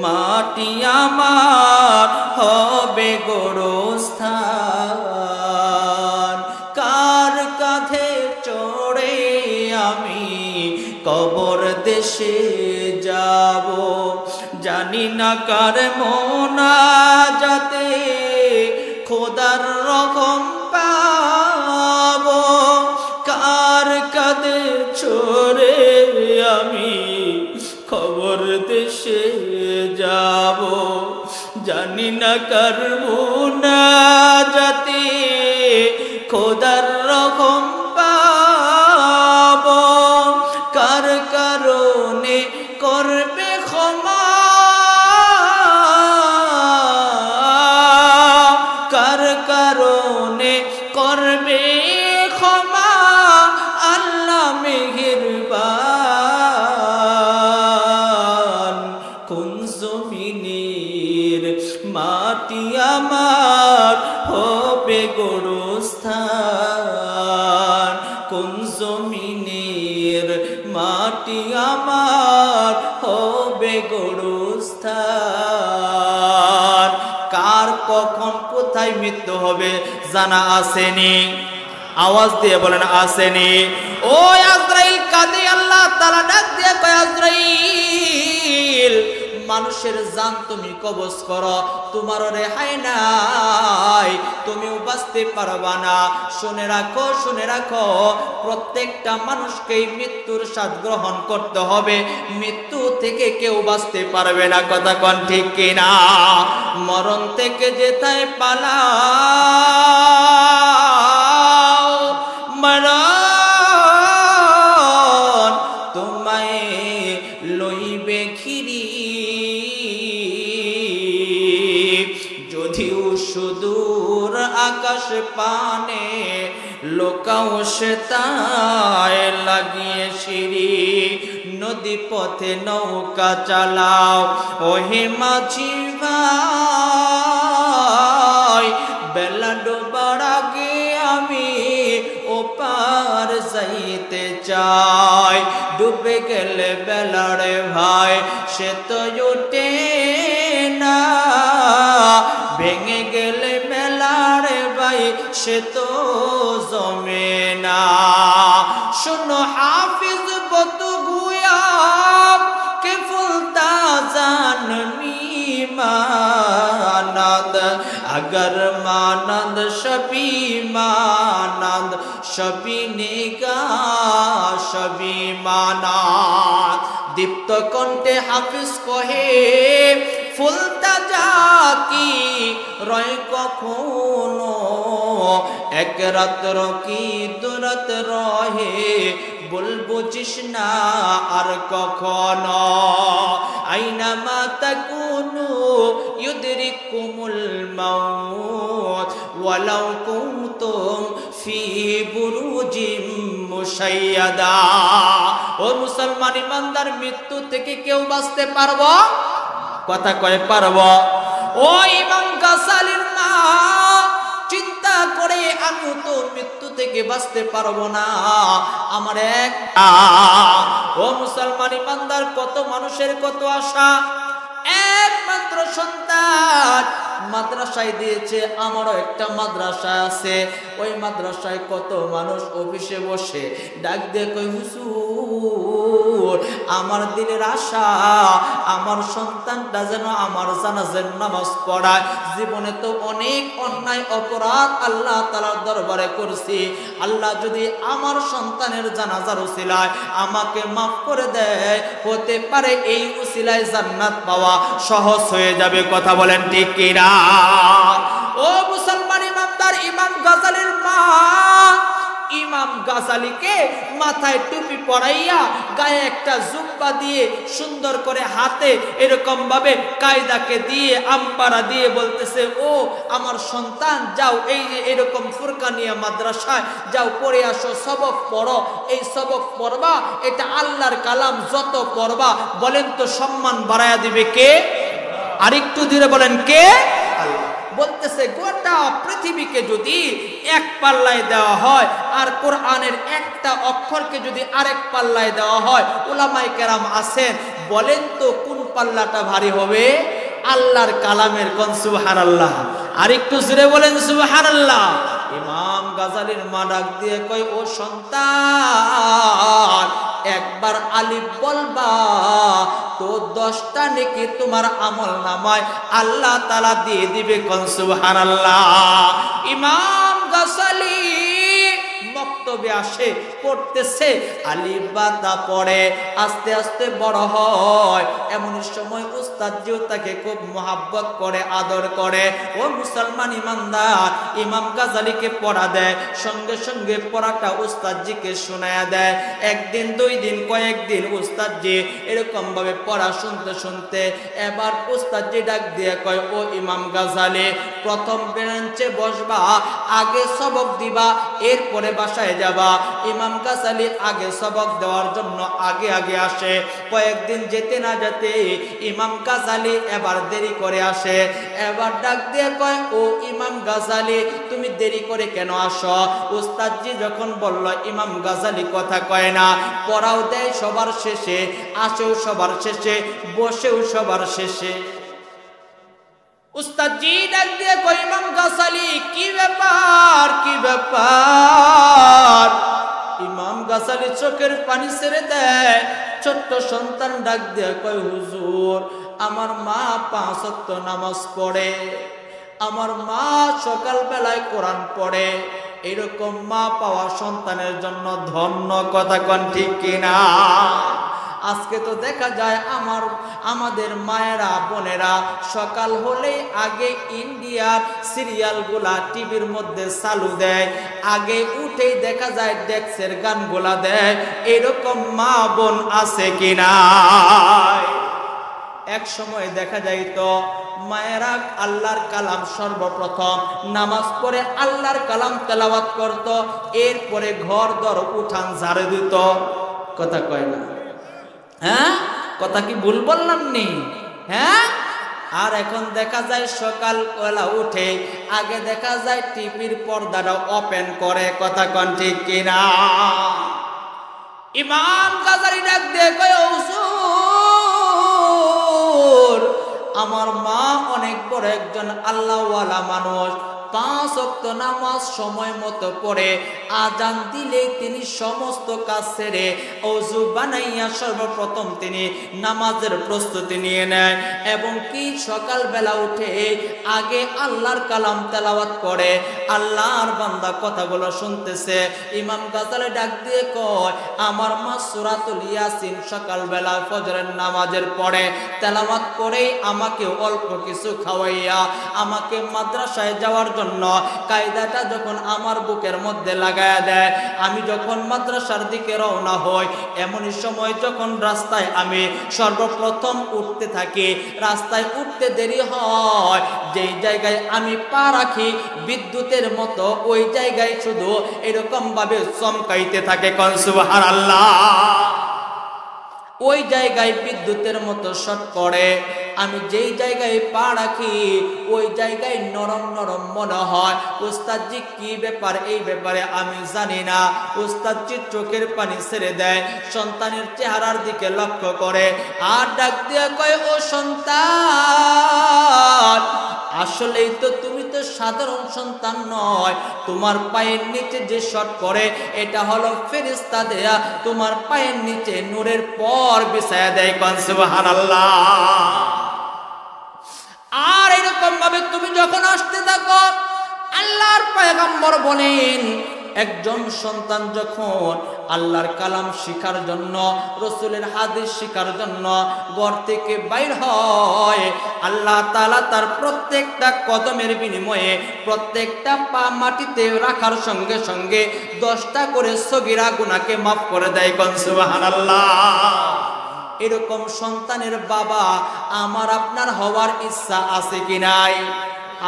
মাটি আমার হবে গোরস্থান। কার কাঁধে চড়ে আমি কবর দেশে যাব, জানি না কার মোনাজাতে খোদার রকম পাব, কার কাঁধে চড়ে আমি খবর দেশে যাব, জানি না কার মোনাজাতে খোদার রকম পাব, কার কারণে করবে ক্ষমা, কার কারণে করবে ক্ষমা, আল্লাহ মাটি আমার হবে গোরস্থান। কার কখন কোথায় মৃত্যু হবে জানা আসেনি? আওয়াজ দিয়ে বলেন আসেনি? ও আজরাইল কাঁদে, আল্লাহ তাআলা ডাক দিয়ে কয় আজরাইল মানুষের জান তুমি কবজ করো, তোমার রেহাই নাই, তুমিও বাঁচতে পারবা না। শুনে রাখো, শুনে রাখো, প্রত্যেকটা মানুষকেই মৃত্যুর স্বাদ গ্রহণ করতে হবে, মৃত্যু থেকে কেউ বাঁচতে পারবে না। কথা কোন ঠিক কিনা? মরণ থেকে যেথায় পালাও, মরণ তোমায় লইবে ঘিরি। যদিও সুদূর আকাশ পানে লোকাও সে তাই লাগিয়ে সিঁড়ি। নদী পথে নৌকা চালাও ওহে মাঝি ভাই, বেলা ডোবার আগে আমি ওপার যাইতে চাই। ডুবে গেলে বেলারে ভাই সে তো ওঠে না, ভেঙে গেলে বেলারে ভাই সে তো জমে না। শোনো হাফিজ বতু গুয়া কে ফুলতা জানমি মানদ, अगर मानंद शबी मानंद शबी निगा शबी मानंद। दीप्त कण्ठे हाफिज कहे ফুলতা জাকি রয় কখনো, এক রাত্র কি দুরাত রহে বলবো জিসনা আর কখনো। আইনামা তাকুনু ইউদরিকুমুল মাউত ওয়ালাউ কুনতুম ফি বুরুজিম মুশাইয়াদা। ও মুসলমান ইমানদার, মৃত্যু থেকে কেউ বাঁচতে পারবো? কথা কয়ে পারবো? ও ইমাম গাসালির মা চিন্তা করে আমি তো মৃত্যু থেকে বাঁচতে পারবো না, আমার এক। ও মুসলমান ইমানদার, কত মানুষের কত আশা, একমাত্র সন্তান মাদ্রাসায় দিয়েছে। আমারও একটা মাদ্রাসা আছে, ওই মাদ্রাসায় কত মানুষ অফিসে বসে ডাক দিয়ে কই হুজুর আমার দিলের আশা আমার সন্তানটা যেন আমার জানাজার নামাজ পড়ায়। জীবনে তো অনেক অন্যায় অপরাধ আল্লাহ তাআলার দরবারে করছি, আল্লাহ যদি আমার সন্তানের জানাজার উসিলায় আমাকে মাফ করে দেয়, হতে পারে এই উসিলায় জান্নাত পাওয়া সহজ হয়ে যাবে। কথা বলেন ঠিক কিনা? ও মুসলমান ইমামদার, ইমাম গাজালির মা ইমাম গাজালিকে মাথায় টুপি পরাইয়া গায়ে একটা জুব্বা দিয়ে সুন্দর করে হাতে এরকম ভাবে কায়দাকে দিয়ে আমপারা দিয়ে বলতেছে, ও আমার সন্তান যাও, এই যে এরকম ফুরকানিয়া মাদ্রাসায় যাও, পড়ে আসো, সবক পড়ো। এই সবক পড়বা, এটা আল্লাহর কালাম, যত পড়বা বলেন তো সম্মান বাড়ায়া দিবে কে? আরেকটু ধীরে বলেন কে? আল্লাহ। বলতেছে গোটা পৃথিবীকে যদি এক পাল্লায় দেওয়া হয় আর কোরআনের একটা অক্ষরকে যদি আরেক পাল্লায় দেওয়া হয়, উলামায়ে কেরাম আছেন, বলেন তো কোন পাল্লাটা ভারী হবে? আল্লাহর কালামের। কোন সুবহানাল্লাহ? আরেকটু জোরে বলেন সুবহানাল্লাহ। ইমাম গাজালির মা ডাক দিয়ে কয়, ও সন্তান একবার আলিফ বলবা তো 10টা নেকি তোমার আমল নামায় আল্লাহ তাআলা দিয়ে দিবে। কোন সুবহানাল্লাহ। ইমাম গাজালি বক্তব্যে আসে, পড়তেছে, আলিফ বা তা পড়ে, আস্তে আস্তে বড় হয়। এমন সময় উস্তাদজিও তাকে খুব মহব্বত করে, আদর করে। ও মুসলমান ইমানদার, ইমাম গাজালিকে পড়া দেয়, সঙ্গে সঙ্গে পড়াটা উস্তাদজিকে শোনায়া দেয়। একদিন, 2 দিন, কয়েকদিন উস্তাদজি এরকম ভাবে পড়া শুনতে শুনতে এবার উস্তাদজি ডাক দিয়ে কয়, ও ইমাম গাজালি, প্রথম বেঞ্চে বসবা, আগে সবক দিবা, এরপরে বাসায় যাবা। ইমাম গাজালি আগে সবক দেওয়ার জন্য আগে আগে আসে। কয়েকদিন যেতে না যেতে ইমাম গাজালি এবার দেরি করে আসে। এবার ডাক দিয়ে কয়, ও ইমাম গাজালি, তুমি তুমি দেরি করে কেন আসো? উস্তাদজি যখন বলল ইমাম গাজালি কথা কয় না, পড়াও দেয় সবার শেষে, আসেও সবার শেষে, বসেও সবার শেষে। উস্তাদজি ডাক দিয়ে কয় ইমাম গাজালি কি ব্যাপার, কি ব্যাপার? ইমাম গাজালি চোখের পানি ছেড়ে দেয়। ছোট্ট সন্তান ডাক দিয়ে কয় হুজুর, আমার মা 5 ওয়াক্ত নামাজ পড়ে, আমার মা সকাল বেলায় কোরআন পড়ে। এরকম মা পাওয়া সন্তানের জন্য ধন্য, কথা কোন ঠিক কিনা? আজকে তো দেখা যায় আমাদের মায়েরা বোনেরা সকাল হলেই আগে ইন্ডিয়ার সিরিয়ালগুলা টিভির মধ্যে চালু দেয়, আগে উঠেই দেখা যায় ডেক্সের গানগুলা দেয়। এরকম মা বোন আছে কিনা? এক সময় দেখা যাইত মায়েরা আল্লাহর কালাম সর্বপ্রথম নামাজ পড়ে আল্লাহর কালাম তেলাওয়াত করত, এরপরে ঘর দর উঠান ঝাড়ে দিত। কথা কয় না? হ্যাঁ, কথা কি ভুল বললাম নি? হ্যাঁ। আর এখন দেখা যায় সকালবেলা উঠে আগে দেখা যায় টিভির পর্দাটা ওপেন করে। কথা কোন ঠিক কিনা? ইমাম গাজালি ডাক দিয়ে কয় হুজুর, আমার মা অনেক বড় একজন আল্লাহওয়ালা মানুষ, 5 ওয়াক্ত নামাজ সময় মতো পড়ে, আজান দিলে তিনি সমস্ত কাজ ছেড়ে ওযু বানাইয়া সর্বপ্রথম তিনি নামাজের প্রস্তুতি নিয়ে নেয় এবং কি সকালবেলা উঠে আগে আল্লাহর কালাম তেলাওয়াত করে। আল্লাহর বান্দা কথাগুলো শুনতেছে। ইমাম গাজালি ডাক দিয়ে কয় আমার মা সূরাতুল ইয়াসিন সকালবেলা ফজরের নামাজের পরে তেলাওয়াত করে আমাকে অল্প কিছু খাওয়াইয়া আমাকে মাদ্রাসায় যাওয়ার জন্য কায়দাটা যখন আমার বুকের মধ্যে লাগায়া দেয়, আমি যখন মাদ্রাসার দিকে রওনা হই, এমনই সময় যখন রাস্তায় আমি সর্বপ্রথম উঠতে থাকি, রাস্তায় উঠতে দেরি হয়, যেই জায়গায় আমি পা রাখি বিদ্যুতের মতো ওই জায়গায় শুধু এরকম ভাবে চমকাইতে থাকে। কোন সুবহানাল্লাহ। ওই জায়গায় বিদ্যুতের মতো শট পড়ে। আমি যেই জায়গায় পা রাখি ওই জায়গায় নরম নরম মনে হয়। উস্তাদজি কি ব্যাপার? এই ব্যাপারে আমি জানি না। উস্তাদজি চোখের পানি ছেড়ে দেয়, সন্তানের চেহারার দিকে লক্ষ্য করে আর ডাক দিয়ে কয় ও সন্তান, আসলেই তো তুমি তো সাধারণ সন্তান নয়, তোমার পায়ের নিচে যে শট করে এটা হলো ফেরেশতা দেয়া তোমার পায়ের নিচে নূরের পর বিছায়া দেয়। কোন সুবহানাল্লাহ। আর এরকম ভাবে তুমি যখন আসতে থাকো, আল্লাহর পয়গম্বর বলেন একজন সন্তান যখন আল্লাহর কালাম শিখার জন্য, রাসূলের হাদিস শিখার জন্য ঘর থেকে বাইর হয়, আল্লাহ তাআলা তার প্রত্যেকটা কদমের বিনিময়ে প্রত্যেকটা পা মাটিতে রাখার সঙ্গে সঙ্গে 10টা করে সগীরা গুনাহকে মাফ করে দেয়। কোন সুবহানাল্লাহ। এরকম সন্তানের বাবা আমার আপনার হওয়ার ইচ্ছা আছে কি নাই?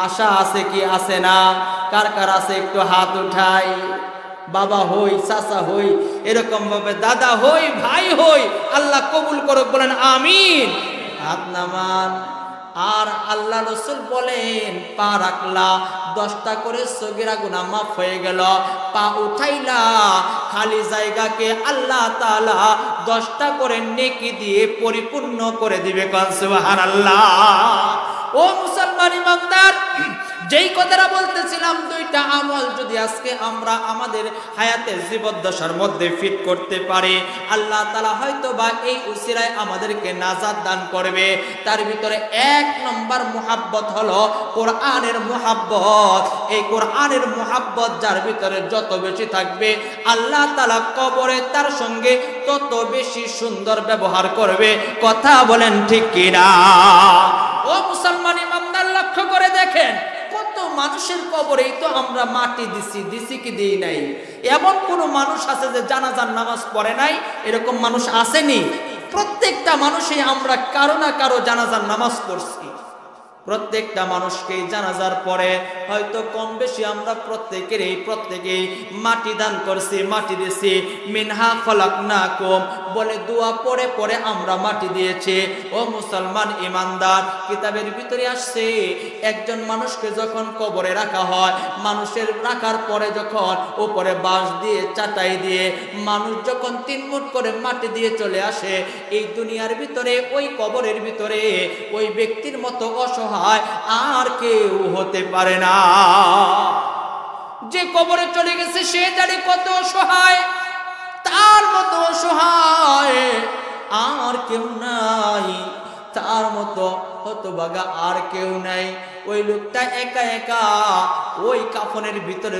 আশা আছে কি আছে না? কার কার আছে একটু হাত উঠাই। বাবা হই, চাচা হই, এরকম ভাবে দাদা হই, ভাই হই, আল্লাহ কবুল করুক, বলেন আমিন। হাত নামান। আর আল্লাহ রাসূল বলেন পা রাখলা 10টা করে সগীরা গুনাহ মাফ হয়ে গেল, পা উঠাইলা খালি জায়গাকে আল্লাহ তাআলা 10টা করে নেকি দিয়ে পরিপূর্ণ করে দিবে। কোন সুবহানাল্লাহ। ও মুসলমান ইমানদার, যেই কথাটা বলতেছিলাম, 2টা আমল যদি আজকে আমরা আমাদের হায়াতের জীবদ্দশার মধ্যে ফিট করতে পারি, আল্লাহ তাআলা হয়তো বা এই উসিলায় আমাদেরকে নাজাত দান করবে। তার ভিতরে 1 নম্বর মুহাব্বত হলো কোরআনের মুহাব্বত। এই কোরআনের মুহাব্বত যার ভিতরে যত বেশি থাকবে, আল্লাহ তাআলা কবরে তার সঙ্গে তত বেশি সুন্দর ব্যবহার করবে। কথা বলেন ঠিক কিনা? ও মুসলমান ইমানদার, লক্ষ্য করে দেখেন কত মানুষের কবরেই তো আমরা মাটি দিছি কি দিই নাই? এমন কোন মানুষ আছে যে জানাজার নামাজ পড়ে নাই? এরকম মানুষ আসেনি? প্রত্যেকটা মানুষই আমরা কারো না কারো জানাজার নামাজ পড়ছি। প্রত্যেকটা মানুষকে জানাজার পরে হয়তো কম বেশি আমরা প্রত্যেকেই মাটি দান করছি, মাটি দিয়েছি। মিনহা খলাকনাকুম বলে দোয়া পড়ে পড়ে আমরা মাটি দিয়েছি। ও মুসলমান ইমানদার, কিতাবের ভিতরে আসছে একজন মানুষকে যখন কবরে রাখা হয়, মানুষের রাখার পরে যখন উপরে বাঁশ দিয়ে চাটাই দিয়ে মানুষ যখন 3 মুঠ করে মাটি দিয়ে চলে আসে, এই দুনিয়ার ভিতরে ওই কবরের ভিতরে ওই ব্যক্তির মতো অসহায় আর কেউ হতে পারে না। যে কবরে চলে গেছে সে জানে কত অসহায়, তার মতো অসহায় আর কেউ নাই, তার মতো হতভাগা আর কেউ নাই। ওই লোকটা একা একা ওই কাফনের ভিতরে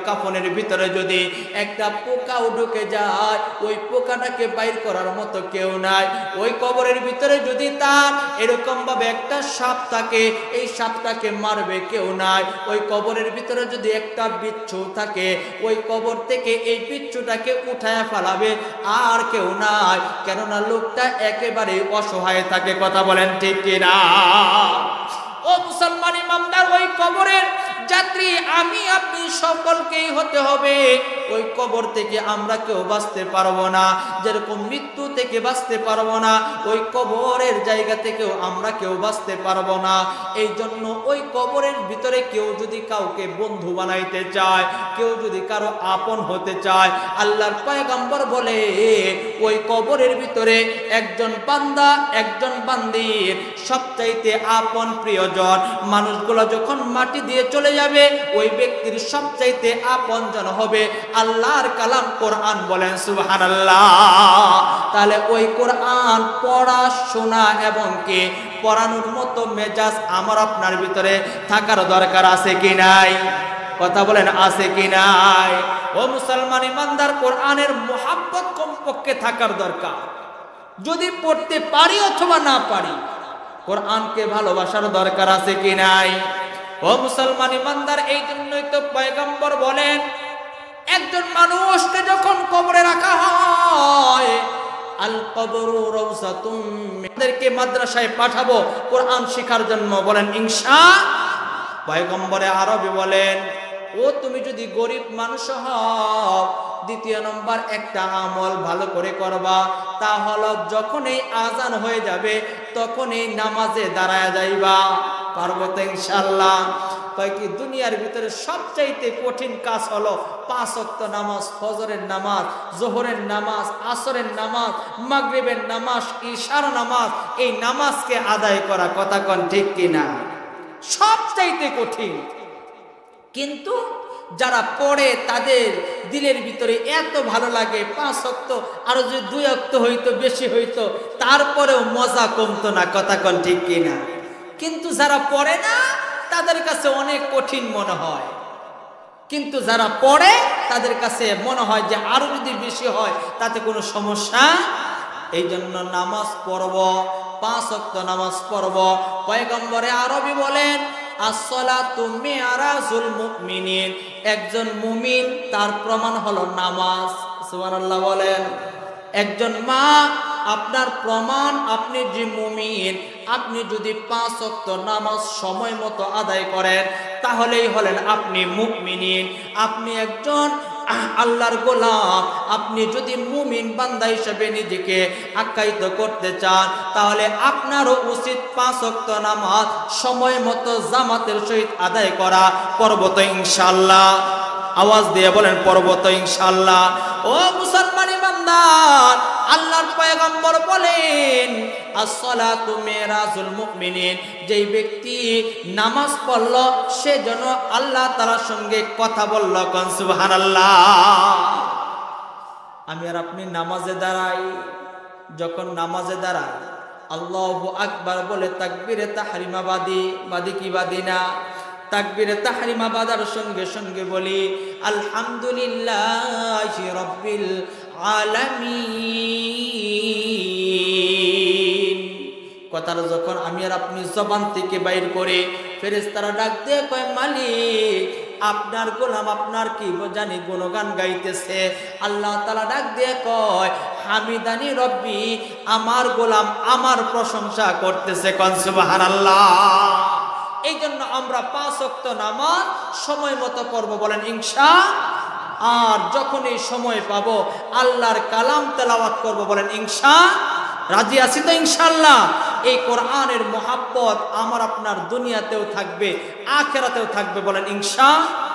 কাফনের ভিতরে যদি একটা পোকাও ঢুকে যায়, ওই পোকাটাকে বাইর করার মতো কেউ নাই। ওই কবরের ভিতরে যদি তার এরকম ভাবে একটা সাপ থাকে, এই সাপটাকে মারবে কেউ নাই। ওই কবরের ভিতরে যদি একটা বিচ্ছু থাকে, ওই কবর থেকে এই বিচ্ছুটাকে উঠায় ফেলাবে আর কেউ নাই, কেননা লোকটা একেবারে অসহায় থাকে। কথা বলেন ঠিক কিনা? ও মুসলমান ইমানদার, ওই কবরের যাত্রী আমি আপনি সকলকেই হতে হবে। ওই কবর থেকে আমরা কেউ বাঁচতে পারবো না, যেরকম মৃত্যু থেকে বাঁচতে পারবো না, ওই কবরের জায়গা থেকেও আমরা কেউ বাঁচতে পারবো না। এই জন্য ওই কবরের ভিতরে কেউ যদি কাউকে বন্ধু বানাইতে চায়, কেউ যদি কারো আপন হতে চায়, আল্লাহর পয়গম্বর বলে ওই কবরের ভিতরে একজন বান্দা একজন বান্দির সবচাইতে আপন প্রিয়জন মানুষগুলো যখন মাটি দিয়ে চলে যাবে, ওই ব্যক্তির সবচাইতে আপনজন হবে আল্লাহর কালাম কোরআন। বলেন সুবহানাল্লাহ। তাহলে ওই কোরআন পড়া শোনা এবং কি পড়ানোর মতো মেজাজ আমার আপনার ভিতরে থাকার দরকার আছে কি নাই? কথা বলেন আছে কি নাই? ও মুসলমান ইমানদার, কোরআনের মুহাব্বত কমপক্ষে থাকার দরকার। যদি পড়তে পারি অথবা না পারি, কোরআনকে ভালোবাসার দরকার আছে কি নাই? ও মুসলমান ইমানদার, এই জন্যই তো পয়গম্বর বলেন একজন মানুষকে যখন কবরে রাখা হয়, আল কবরু রাউসাতুম, আমাদেরকে মাদ্রাসায় পাঠাবো কোরআন শেখার জন্য। বলেন ইনশাআল্লাহ। পয়গম্বরে আরবি বলেন, ও তুমি যদি গরিব মানুষ হও, দ্বিতীয় নম্বর একটা আমল ভালো করে করবা, তা হলো যখনই আজান হয়ে যাবে তখনই নামাজে দাঁড়ায় যাইবা। পারবো তো ইনশাআল্লাহ? কয় কি দুনিয়ার ভিতরে সবচাইতে কঠিন কাজ হলো 5 ওয়াক্ত নামাজ, ফজরের নামাজ, জোহরের নামাজ, আসরের নামাজ, মাগরিবের নামাজ, ইশার নামাজ, এই নামাজকে আদায় করা। কথা কোন ঠিক কিনা? সবচাইতে কঠিন। কিন্তু যারা পড়ে তাদের দিলের ভিতরে এত ভালো লাগে, 5 ওয়াক্ত আরো যদি 2 ওয়াক্ত হইতো, বেশি হইতো, তারপরেও মজা কমতো না। কথা কোন ঠিক কিনা? কিন্তু যারা পড়ে না তাদের কাছে অনেক কঠিন মনে হয়, কিন্তু যারা পড়ে তাদের কাছে মনে হয় যে আরো যদি বেশি হয় তাতে কোনো সমস্যা। এই জন্য নামাজ পড়ব, 5 ওয়াক্ত নামাজ পড়ব। পয়গম্বরে আরবি বলেন আসসালাতু মিআরাজুল মুমিনিন, একজন মুমিন তার প্রমাণ হলো নামাজ। সুবহানাল্লাহ বলেন। একজন মা আপনার প্রমাণ, আপনি যে মুমিন, আপনি যদি 5 ওয়াক্ত নামাজ সময় মতো আদায় করেন তাহলেই হলেন আপনি মুমিনিন। আপনি একজন আল্লাহর গোলাম, আপনি যদি মুমিন বান্দা হিসেবে নিজেকে আখ্যায়িত করতে চান তাহলে আপনারও উচিত 5 ওয়াক্ত নামাজ সময় মতো জামাতের সহিত আদায় করা। পর্বত ইনশাআল্লাহ। আওয়াজ দিয়ে বলেন পর্বত ইনশাআল্লাহ। ও মুসলমান ইমানদার, আল্লাহর পয়গম্বর বলেন আসসালাতু মিরাজুল মুমিনিন, যেই ব্যক্তি নামাজ পড়ল সে যেন আল্লাহ তাআলার সঙ্গে কথা বলল। কোন সুবহানাল্লাহ। আমি আর আপনি নামাজে দাঁড়াই, যখন নামাজে দাঁড়াই আল্লাহু আকবার বলে তাকবীরে তাহরিমা বাদি কি বাদি না? তাকবীরে তাহরিমা বাদার সঙ্গে সঙ্গে বলি আলহামদুলিল্লাহি রাব্বিল আলামিন। কথাটা যখন আমি আর আপনি জবান থেকে বাইর করে, ফেরেশতারা ডাক দিয়ে কয় মালিক আপনার গোলাম আপনার কি জানি গুণগান গাইতেছে। আল্লাহ তাআলা ডাক দিয়ে কয় হামিদানি রব্বি, আমার গোলাম আমার প্রশংসা করতেছে। কোন সুবহানাল্লাহ। এই জন্য আমরা 5 ওয়াক্ত নামাজ সময় মতো করব, বলেন ইনশাআল্লাহ। আর যখনই সময় পাবো আল্লাহর কালাম তেলাওয়াত করব, বলেন ইনশাআল্লাহ। রাজি আছি তো ইনশাআল্লাহ। এই কোরআনের মহাব্বত আমার আপনার দুনিয়াতেও থাকবে, আখিরাতেও থাকবে, বলেন ইনশাআল্লাহ।